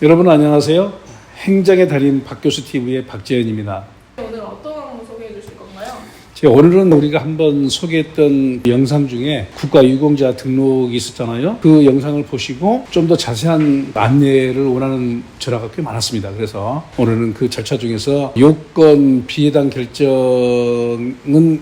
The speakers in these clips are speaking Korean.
여러분 안녕하세요. 행정의 달인 박교수 TV의 박재현입니다. 오늘 어떤 업무 소개해 주실 건가요? 오늘은 우리가 한번 소개했던 영상 중에 국가유공자 등록이 있었잖아요. 그 영상을 보시고 좀 더 자세한 안내를 원하는 전화가 꽤 많았습니다. 그래서 오늘은 그 절차 중에서 요건 비해당 결정은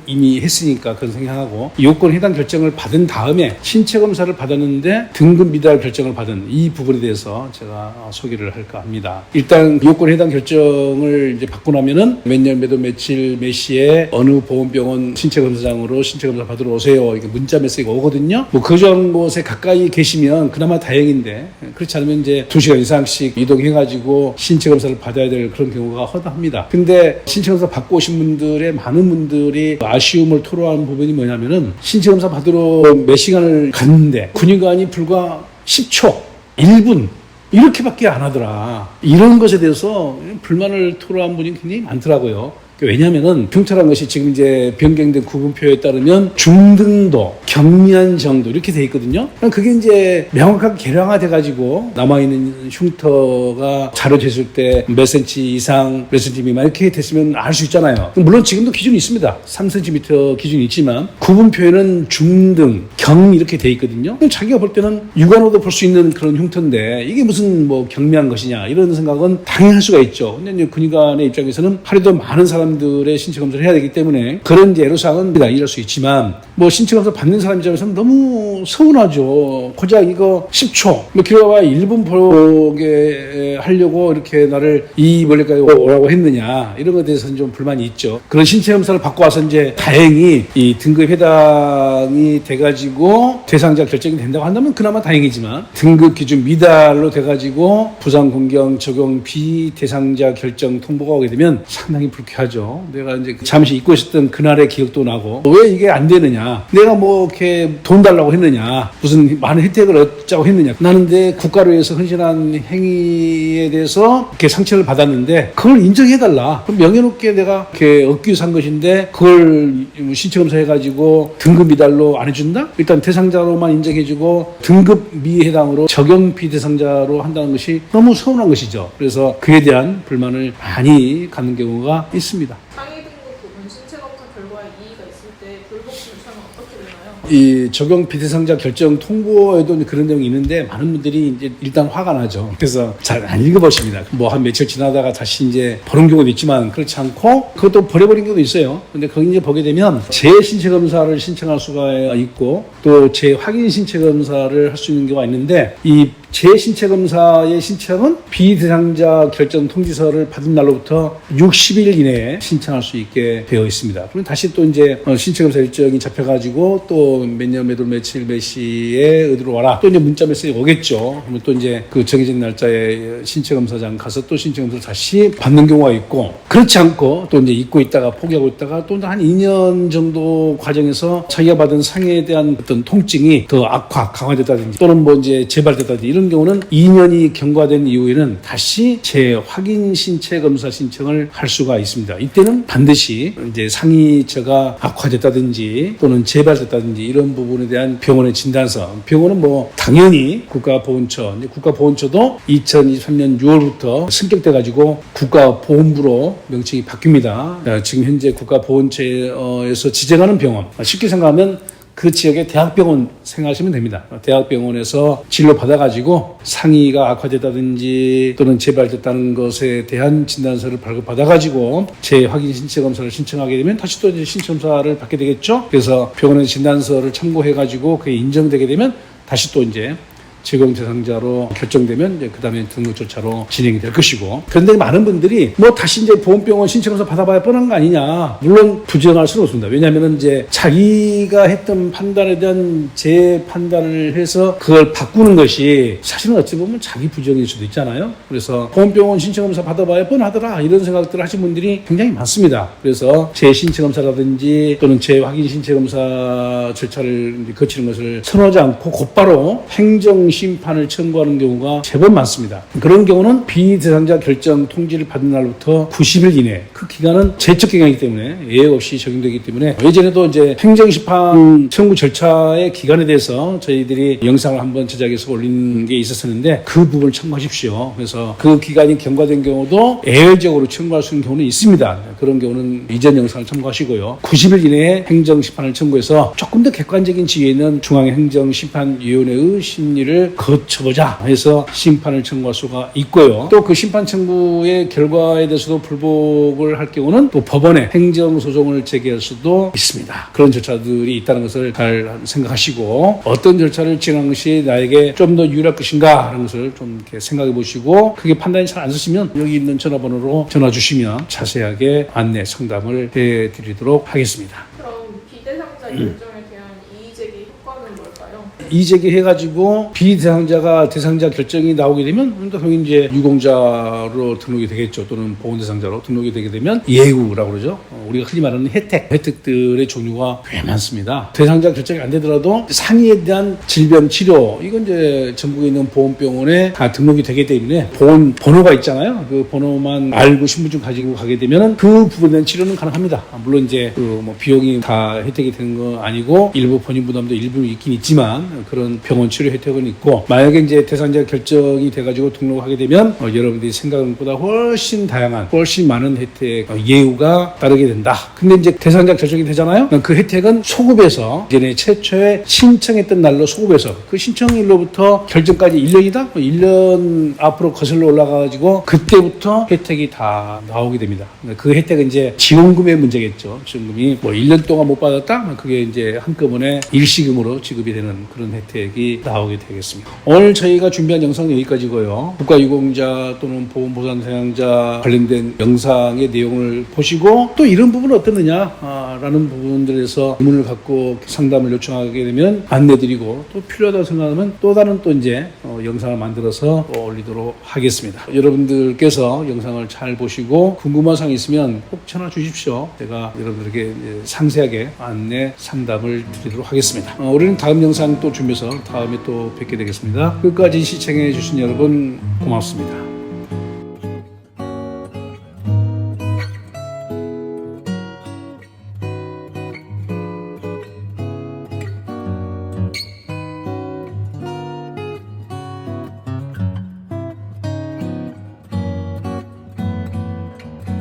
이미 했으니까 그건 생략하고 요건 해당 결정을 받은 다음에 신체 검사를 받았는데 등급 미달 결정을 받은 이 부분에 대해서 제가 소개를 할까 합니다. 일단 요건 해당 결정을 이제 받고 나면은 몇 년, 몇 월, 며칠, 몇 시에 어느 보건병원 신체검사장으로 신체검사 받으러 오세요. 이게 문자 메시지가 오거든요. 뭐 그런 곳에 가까이 계시면 그나마 다행인데 그렇지 않으면 이제 2시간 이상씩 이동해가지고 신체검사를 받아야 될 그런 경우가 허다합니다. 근데 신체검사 받고 오신 분들의 많은 분들이 아쉬움을 토로하는 부분이 뭐냐면은 신체검사 받으러 몇 시간을 갔는데 근육안이 불과 10초, 1분 이렇게밖에 안 하더라. 이런 것에 대해서 불만을 토로한 분이 굉장히 많더라고요. 왜냐하면은 병철한 것이 지금 이제 변경된 구분표에 따르면 중등도, 경미한 정도 이렇게 돼 있거든요. 그게 이제 명확하게 계량화돼가지고 남아있는 흉터가 자료됐을 때 몇 센치 이상, 몇 센치 미만 이렇게 됐으면 알 수 있잖아요. 물론 지금도 기준이 있습니다. 3cm 기준이 있지만 구분표에는 중등, 경 이렇게 돼 있거든요. 자기가 볼 때는 육안으로도 볼 수 있는 그런 흉터인데 이게 무슨 뭐 경미한 것이냐 이런 생각은 당연할 수가 있죠. 근데 이제 군의관의 입장에서는 하루도 많은 사람들의 신체 검사를 해야 되기 때문에 그런 이제 애로사항은 이럴 수 있지만 뭐 신체 검사 받는 사람 입장에서는 너무 서운하죠. 고작 이거 10초, 뭐 길어봐야 1분 보게 하려고 이렇게 나를 이 멀리까지 오라고 했느냐 이런 것에 대해서는 좀 불만이 있죠. 그런 신체 검사를 받고 와서 이제 다행히 이 등급 해당이 돼가지고 대상자 결정이 된다고 한다면 그나마 다행이지만 등급 기준 미달로 돼가지고 부상 공경 적용 비대상자 결정 통보가 오게 되면 상당히 불쾌하죠. 내가 이제 잠시 잊고 있었던 그날의 기억도 나고 왜 이게 안 되느냐, 내가 뭐 이렇게 돈 달라고 했느냐, 무슨 많은 혜택을 얻자고 했느냐, 나는 내 국가를 위해서 헌신한 행위에 대해서 이렇게 상처를 받았는데 그걸 인정해달라. 그럼 명예롭게 내가 이렇게 얻기 위해서 한 것인데 그걸 신체검사 해가지고 등급 미달로 안 해준다? 일단 대상자로만 인정해주고 등급 미해당으로 적용 비대상자로 한다는 것이 너무 서운한 것이죠. 그래서 그에 대한 불만을 많이 갖는 경우가 있습니다. 상위 등급 부분 신체 검사 결과에 이의가 있을 때 불복 절차는 어떻게 되나요? 이 적용 비대상자 결정 통보에도 그런 내용이 있는데 많은 분들이 이제 일단 화가 나죠. 그래서 잘 안 읽어보십니다. 뭐 한 며칠 지나다가 다시 이제 보는 경우도 있지만 그렇지 않고 그것도 버려버린 경우도 있어요. 근데 거기 이제 보게 되면 재신체 검사를 신청할 수가 있고 또 재확인 신체 검사를 할 수 있는 경우가 있는데 이 재신체 검사의 신청은 비대상자 결정 통지서를 받은 날로부터 60일 이내에 신청할 수 있게 되어 있습니다. 그럼 다시 또 이제 신체 검사 일정이 잡혀가지고 또 몇 년, 몇 월, 며칠, 몇 시에 어디로 와라. 또 이제 문자 메시지가 오겠죠. 그러면 또 이제 그 정해진 날짜에 신체 검사장 가서 또 신체 검사를 다시 받는 경우가 있고, 그렇지 않고 또 이제 잊고 있다가 포기하고 있다가 또 한 2년 정도 과정에서 자기가 받은 상해에 대한 어떤 통증이 더 강화됐다든지 또는 뭐 이제 재발됐다든지 이런 경우는 2년이 경과된 이후에는 다시 재확인 신체 검사 신청을 할 수가 있습니다. 이때는 반드시 이제 상위처가 악화됐다든지 또는 재발됐다든지 이런 부분에 대한 병원의 진단서, 병원은 뭐 당연히 국가보훈처, 국가보훈처도 2023년 6월부터 승격돼가지고 국가보훈부로 명칭이 바뀝니다. 지금 현재 국가보훈처에서 지정하는 병원, 쉽게 생각하면 그 지역의 대학병원 생각하시면 됩니다. 대학병원에서 진료 받아가지고 상위가 악화됐다든지 또는 재발됐다는 것에 대한 진단서를 발급받아가지고 재확인 신체검사를 신청하게 되면 다시 또 이제 신체검사를 받게 되겠죠. 그래서 병원의 진단서를 참고해가지고 그게 인정되게 되면 다시 또 이제 적용 대상자로 결정되면 이제 그 다음에 등록 절차로 진행이 될 것이고, 그런데 많은 분들이 뭐 다시 이제 보험병원 신청해서 받아봐야 뻔한 거 아니냐, 물론 부정할 수는 없습니다. 왜냐하면 이제 자기가 했던 판단에 대한 재판단을 해서 그걸 바꾸는 것이 사실은 어찌 보면 자기 부정일 수도 있잖아요. 그래서 보험병원 신청검사 받아봐야 뻔하더라 이런 생각들을 하신 분들이 굉장히 많습니다. 그래서 재신체검사라든지 또는 재확인 신체검사 절차를 거치는 것을 선호하지 않고 곧바로 행정 심판을 청구하는 경우가 제법 많습니다. 그런 경우는 비대상자 결정 통지를 받은 날부터 90일 이내, 그 기간은 제척 기간이기 때문에 예외 없이 적용되기 때문에, 예전에도 이제 행정심판 청구 절차의 기간에 대해서 저희들이 영상을 한번 제작해서 올린 게 있었었는데 그 부분을 참고하십시오. 그래서 그 기간이 경과된 경우도 예외적으로 청구할 수 있는 경우는 있습니다. 그런 경우는 이전 영상을 참고하시고요. 90일 이내에 행정심판을 청구해서 조금 더 객관적인 지위에 있는 중앙행정심판위원회의 심리를 거쳐보자 해서 심판을 청구할 수가 있고요. 또 그 심판 청구의 결과에 대해서도 불복을 할 경우는 또 법원에 행정소송을 제기할 수도 있습니다. 그런 절차들이 있다는 것을 잘 생각하시고, 어떤 절차를 진행한 것이 나에게 좀 더 유리할 것인가 하는 것을 좀 이렇게 생각해 보시고, 그게 판단이 잘 안 서시면 여기 있는 전화번호로 전화 주시면 자세하게 안내 상담을 해드리도록 하겠습니다. 그럼 비대상자 결정에 대한 이의제기 효과는 뭘까요? 이의제기 해가지고 비대상자가 대상자 결정이 나오게 되면 당연히 이제 유공자로 등록이 되겠죠. 또는 보훈대상자로 등록이 되게 되면 예우라고 그러죠. 우리가 흔히 말하는 혜택들의 종류가 꽤 많습니다. 대상자 결정이 안 되더라도 상해에 대한 질병 치료, 이건 이제 전국에 있는 보험병원에 다 등록이 되기 때문에 보험 번호가 있잖아요. 그 번호만 알고 신분증 가지고 가게 되면 그 부분에 대한 치료는 가능합니다. 물론 이제 그 뭐 비용이 다 혜택이 되는 건 아니고 일부 본인 부담도 일부 있긴 있지만 그런 병원 치료 혜택은 있고, 만약에 이제 대상자 결정이 돼가지고 등록하게 되면 여러분들이 생각한 것보다 훨씬 다양한, 훨씬 많은 혜택, 예우가 따르게 된다. 근데 이제 대상자 결정이 되잖아요. 그 혜택은 소급해서 이전에 최초에 신청했던 날로 소급해서 그 신청일로부터 결정까지 1년이다? 1년 앞으로 거슬러 올라가가지고 그때부터 혜택이 다 나오게 됩니다. 그 혜택은 이제 지원금의 문제겠죠. 지원금이 뭐 1년 동안 못 받았다? 그게 이제 한꺼번에 일시금으로 지급이 되는 그런 혜택이 나오게 되겠습니다. 오늘 저희가 준비한 영상은 여기까지고요. 국가유공자 또는 보험보상사용자 관련된 영상의 내용을 보시고 또 이런 부분은 어떻느냐라는 부분들에서 의문을 갖고 상담을 요청하게 되면 안내드리고, 또 필요하다고 생각하면 또 다른 또 이제 영상을 만들어서 올리도록 하겠습니다. 여러분들께서 영상을 잘 보시고 궁금한 사항이 있으면 꼭 전화 주십시오. 제가 여러분들에게 상세하게 안내 상담을 드리도록 하겠습니다. 우리는 다음 영상 또 준비해서 다음에 또 뵙게 되겠습니다. 끝까지 시청해 주신 여러분 고맙습니다.